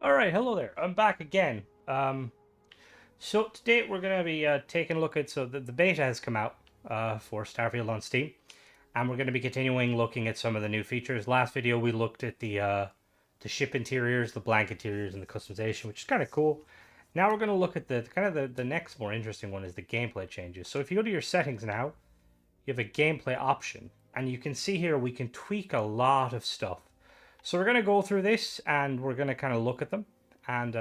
All right, hello there. I'm back again. So today we're going to be taking a look at the beta has come out for Starfield on Steam, and we're going to be continuing looking at some of the new features. Last video we looked at the ship interiors, the blank interiors, and the customization, which is kind of cool. Now we're going to look at the next more interesting one is the gameplay changes. So if you go to your settings now, you have a gameplay option, and you can see here we can tweak a lot of stuff. So we're going to go through this and we're going to kind of look at them and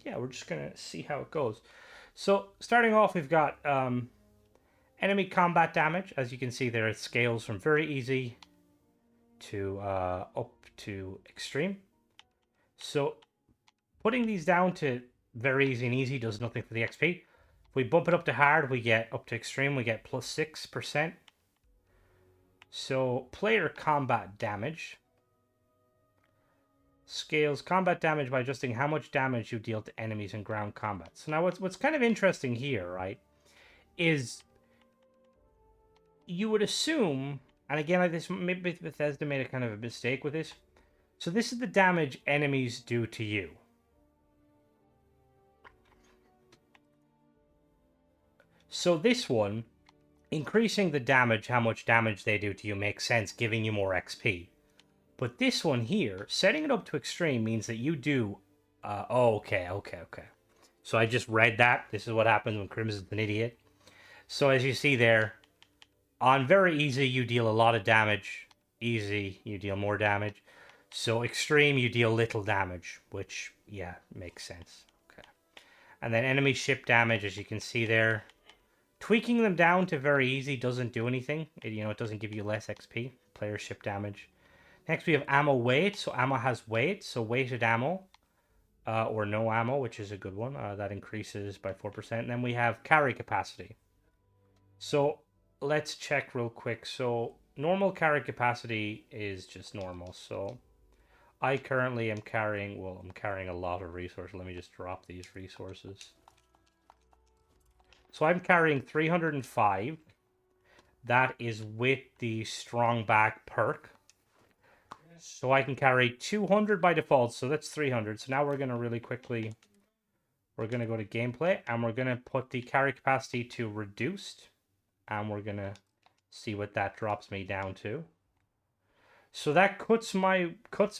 yeah, we're just going to see how it goes. So starting off, we've got enemy combat damage. As you can see there, it scales from very easy to up to extreme. So putting these down to very easy and easy does nothing for the XP. If we bump it up to hard, we get up to extreme, we get plus 6%. So player combat damage scales combat damage by adjusting how much damage you deal to enemies in ground combat. So now what's kind of interesting here, right, is you would assume, and again, like this, maybe Bethesda made a kind of a mistake with this. So this is the damage enemies do to you. So this one, increasing the damage, how much damage they do to you makes sense, giving you more XP. But this one here, setting it up to extreme means that you do. Oh, okay. So I just read that. This is what happens when Crimson's an idiot. So as you see there, on very easy, you deal a lot of damage. Easy, you deal more damage. So extreme, you deal little damage, which, yeah, makes sense. Okay. And then enemy ship damage, as you can see there. Tweaking them down to very easy doesn't do anything. It doesn't give you less XP. Player ship damage. Next, we have ammo weight. So ammo has weight. So weighted ammo or no ammo, which is a good one. That increases by 4%. And then we have carry capacity. So let's check real quick. So normal carry capacity is just normal. So I currently am carrying, well, I'm carrying a lot of resources. Let me just drop these resources. So I'm carrying 305. That is with the strong back perk. So I can carry 200 by default, so that's 300. So now we're going to really quickly, we're going to go to gameplay, and we're going to put the carry capacity to reduced, and we're going to see what that drops me down to. So that cuts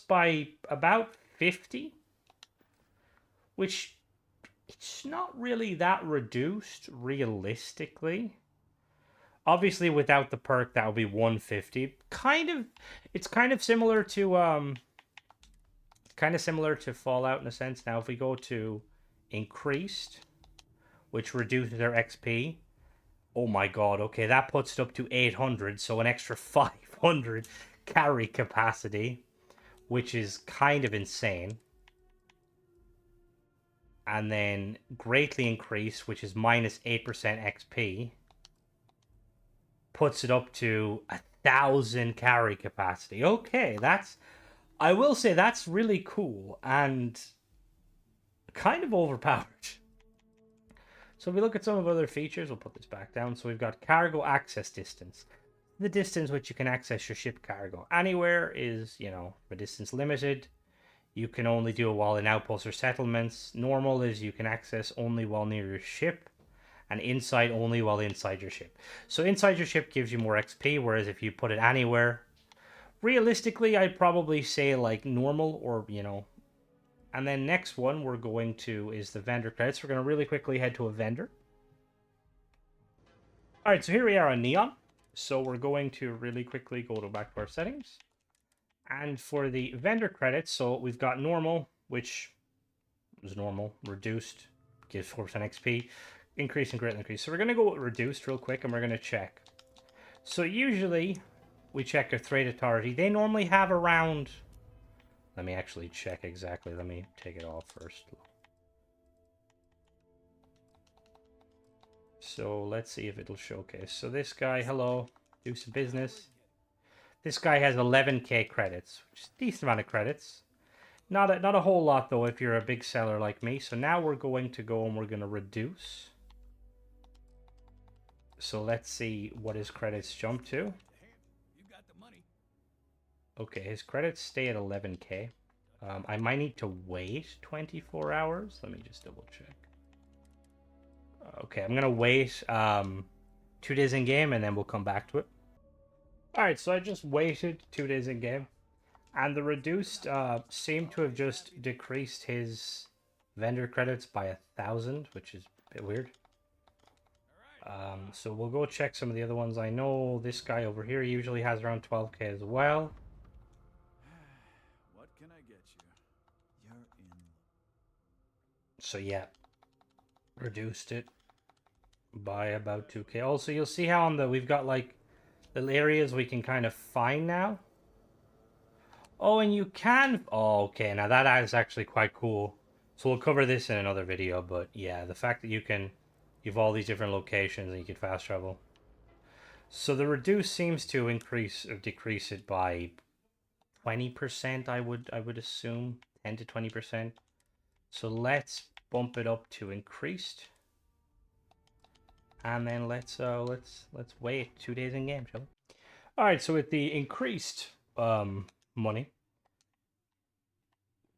by about 50, which it's not really that reduced realistically. Obviously, without the perk, that would be 150. It's kind of similar to Fallout in a sense. Now, if we go to increased, which reduces their XP, oh my god, okay, that puts it up to 800, so an extra 500 carry capacity, which is kind of insane. And then greatly increased, which is minus 8% XP, puts it up to 1,000 carry capacity. Okay, I will say that's really cool and kind of overpowered. So if we look at some of other features, we'll put this back down. So we've got cargo access distance. The distance which you can access your ship cargo. Anywhere is, the distance limited. You can only do it while in outposts or settlements. Normal is you can access only while near your ship. And inside only while inside your ship. So inside your ship gives you more XP, whereas if you put it anywhere, realistically, I'd probably say like normal or, And then next one we're going to is the vendor credits. We're going to really quickly head to a vendor. All right, so here we are on Neon. So we're going to really quickly go back to our settings. And for the vendor credits, so we've got normal, which is normal, reduced, gives 4% XP, increase and greatly increase. So we're going to go with reduced real quick and we're going to check. So usually we check a trade authority. They normally have around, let me actually check exactly. Let me take it off first. So let's see if it'll showcase. So this guy, hello, do some business. This guy has 11k credits, which is a decent amount of credits. Not a whole lot though if you're a big seller like me. So now we're going to go and we're going to reduce. So let's see what his credits jump to. Okay, his credits stay at 11k. I might need to wait 24 hours. Let me just double check. Okay, I'm gonna wait 2 days in game and then we'll come back to it. Alright, so I just waited 2 days in game. And the reduced seemed to have just decreased his vendor credits by 1,000, which is a bit weird. So we'll go check some of the other ones. I know this guy over here usually has around 12k as well. What can I get you? You're in. So yeah, reduced it by about 2k. Also, you'll see how on the we've got like little areas we can kind of find now. Oh, and you can. Oh, okay. Now that is actually quite cool. So we'll cover this in another video. But yeah, the fact that you have all these different locations and you can fast travel. So the reduce seems to increase or decrease it by 20%. I would assume 10 to 20%. So let's bump it up to increased. And then let's wait 2 days in game, shall we? All right. So with the increased money,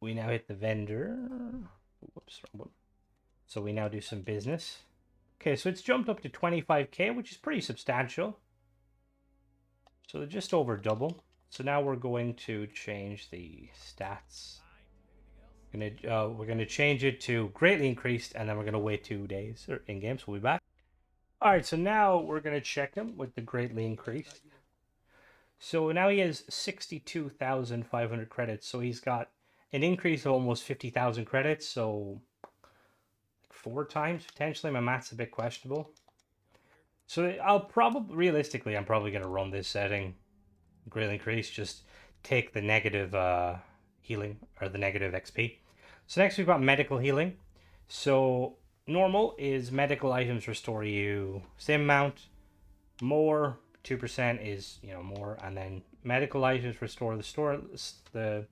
we now hit the vendor. Whoops, wrong one. So we now do some business. Okay, so it's jumped up to 25k, which is pretty substantial. So they're just over double. So now we're going to change the stats. We're gonna change it to greatly increased, and then we're gonna wait 2 days in game. So we'll be back. All right, so now we're gonna check him with the greatly increased. So now he has 62,500 credits. So he's got an increase of almost 50,000 credits. So 4 times potentially. My math's a bit questionable. So I'll probably, realistically, I'm probably going to run this setting, greatly increase, just take the negative healing or the negative XP. So next we've got medical healing. So normal is medical items restore you same amount. More 2% is more, and then medical items restore the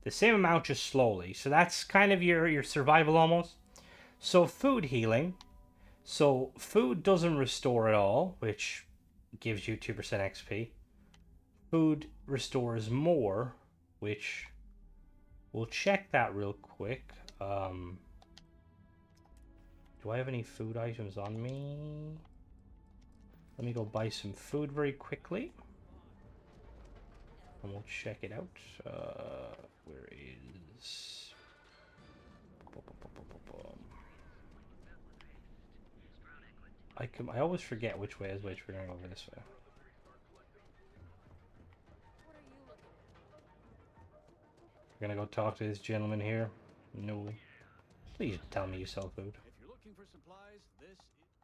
same amount just slowly. So that's kind of your survival almost. So food healing. So food doesn't restore at all, which gives you 2% XP. Food restores more, which we'll check that real quick. Do I have any food items on me? Let me go buy some food very quickly. And we'll check it out. Where is... I always forget which way is which. We're going over this way. We're gonna go talk to this gentleman here. No. Please tell me you sell food. If you're looking for supplies,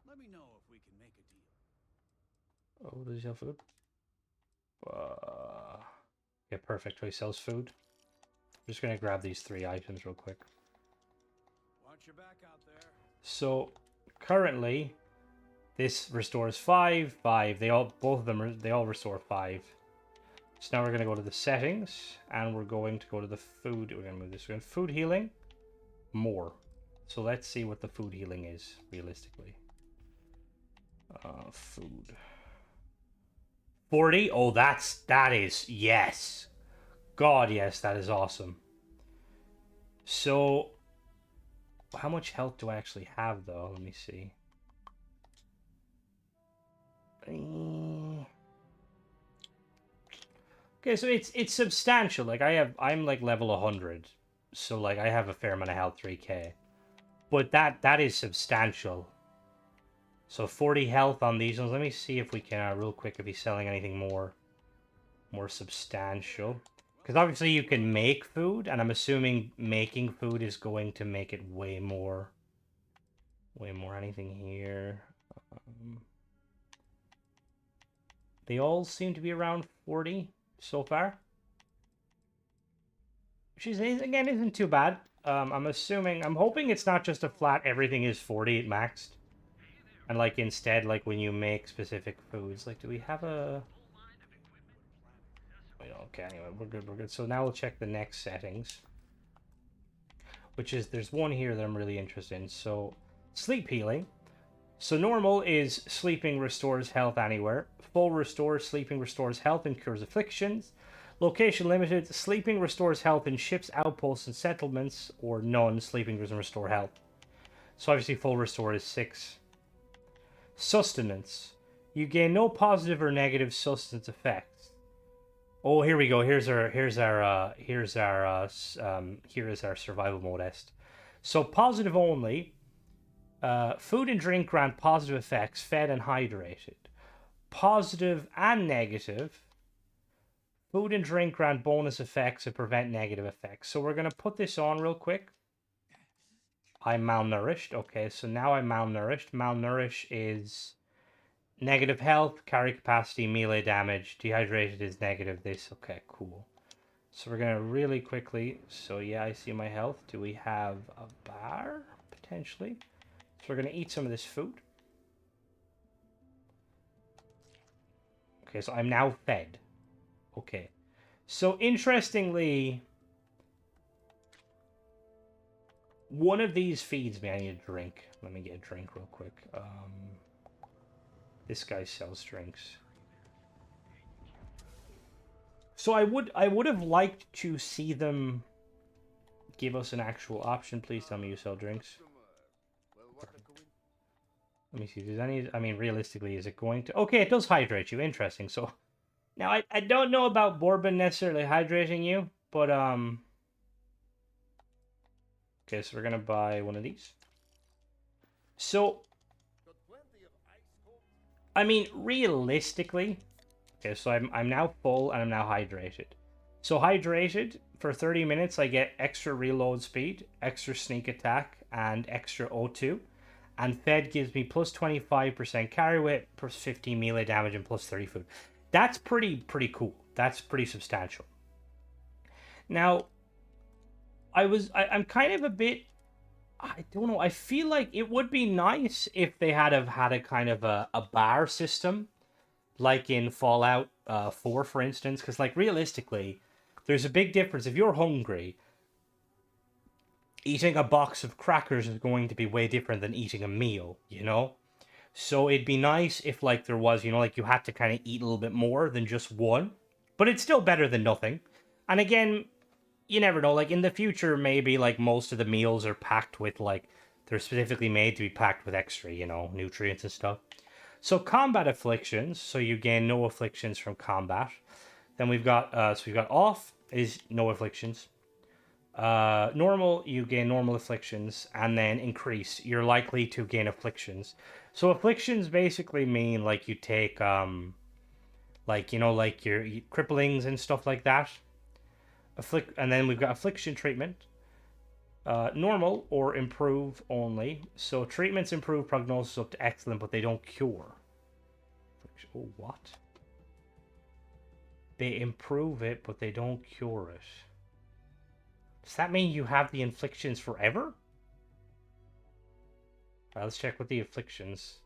let me know if we can make a deal. Oh, does he sell food? Yeah, perfect. So he sells food. I'm just gonna grab these 3 items real quick. Watch your back out there. So currently, this restores 5. They all restore 5. So now we're gonna go to the settings, and we're going to go to the food. We're gonna move this. We're going to food healing, more. So let's see what the food healing is realistically. Food. 40. Oh, that is yes. God, yes, that is awesome. So, how much health do I actually have though? Let me see. Okay, so it's substantial. Like I'm like level 100, so like I have a fair amount of health, 3k. But that is substantial. So 40 health on these ones. Let me see if we can real quick if he's selling anything more substantial. Because obviously you can make food, and I'm assuming making food is going to make it way more. Anything here? They all seem to be around 40 so far, which is again isn't too bad. I'm hoping it's not just a flat everything is 40 at maxed, and like instead like when you make specific foods, like do we have a? Wait, okay, anyway, we're good. So now we'll check the next settings, which is there's one here that I'm really interested in. So sleep healing. So normal is sleeping restores health anywhere. Full restore, sleeping restores health and cures afflictions. Location limited. Sleeping restores health in ships, outposts, and settlements, or none. Sleeping doesn't restore health. So obviously full restore is 6. Sustenance. You gain no positive or negative sustenance effects. Oh, here we go. Here is our survival mode est. So positive only. Food and drink grant positive effects, fed and hydrated. Positive and negative. Food and drink grant bonus effects and prevent negative effects. So we're going to put this on real quick. I'm malnourished. Okay, so now I'm malnourished. Malnourished is negative health, carry capacity, melee damage. Dehydrated is negative this. Okay, cool. So we're going to really quickly... So yeah, I see my health. Do we have a bar? Potentially. So we're going to eat some of this food. Okay, so I'm now fed. Okay. So interestingly, one of these feeds me. I need a drink. Let me get a drink real quick. This guy sells drinks. So I would have liked to see them give us an actual option. Please tell me you sell drinks. Let me see. Does any? I mean, realistically, is it going to? Okay, it does hydrate you. Interesting. So now I don't know about bourbon necessarily hydrating you, but okay, so we're gonna buy one of these. So I mean, realistically, okay, so I'm now full and I'm now hydrated. So hydrated for 30 minutes, I get extra reload speed, extra sneak attack, and extra O2. And fed gives me plus 25% carry weight, plus 15 melee damage, and plus 30 food. That's pretty cool. That's pretty substantial. Now, I'm kind of a bit, I don't know. I feel like it would be nice if they had a kind of a bar system, like in Fallout 4, for instance. Because like realistically, there's a big difference. If you're hungry, eating a box of crackers is going to be way different than eating a meal, you know? So it'd be nice if like there was, like you had to kind of eat a little bit more than just one. But it's still better than nothing. And again, you never know, like in the future maybe like most of the meals are packed with like they're specifically made to be packed with extra, nutrients and stuff. So combat afflictions, so you gain no afflictions from combat. Then we've got off is no afflictions. Normal, you gain normal afflictions, and then increase, you're likely to gain afflictions. So afflictions basically mean like you take like like your cripplings and stuff like that. And then we've got affliction treatment. Normal or improve only. So treatments improve prognosis up to excellent, but they don't cure. Oh, what? They improve it, but they don't cure it. Does that mean you have the inflictions forever? Alright, let's check with the afflictions.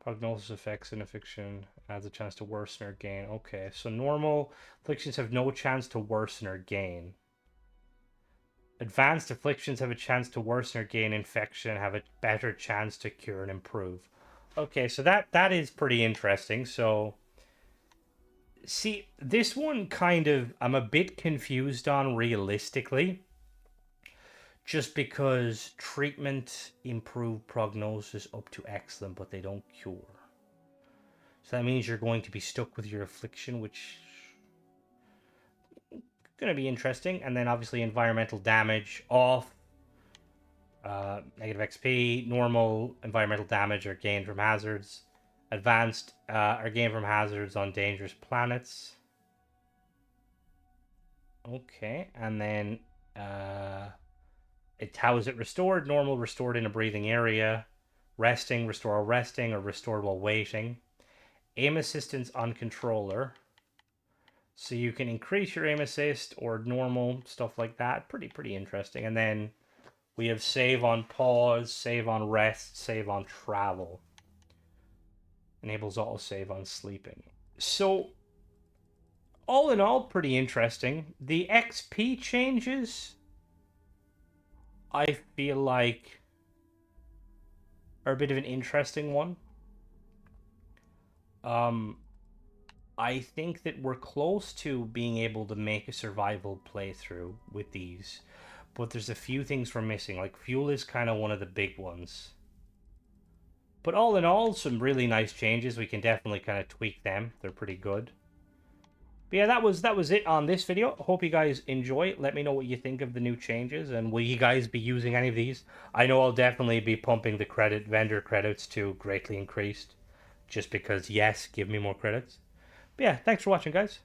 Prognosis effects and affliction adds a chance to worsen or gain. Okay, so normal afflictions have no chance to worsen or gain. Advanced afflictions have a chance to worsen or gain infection, have a better chance to cure and improve. Okay, so that is pretty interesting. So, see, this one kind of, I'm a bit confused on realistically. Just because treatment improve prognosis up to excellent, but they don't cure. So that means you're going to be stuck with your affliction, which is going to be interesting. And then obviously environmental damage off. Negative XP, normal environmental damage are gained from hazards. Advanced are gained from hazards on dangerous planets. Okay, and then how is it restored? Normal, restored in a breathing area. Resting, restore while resting, or restored while waiting. Aim assistance on controller. So you can increase your aim assist or normal, stuff like that. Pretty interesting. And then we have save on pause, save on rest, save on travel. Enables auto save on sleeping. So, all in all, pretty interesting. The XP changes, I feel like, are a bit of an interesting one. I think that we're close to being able to make a survival playthrough with these, but there's a few things we're missing. Like fuel is kind of one of the big ones. But all in all, some really nice changes. We can definitely kind of tweak them. They're pretty good. But yeah, that was it on this video. Hope you guys enjoy it. Let me know what you think of the new changes, and will you guys be using any of these? I know I'll definitely be pumping the vendor credits to greatly increased, just because yes, give me more credits. But yeah, thanks for watching, guys.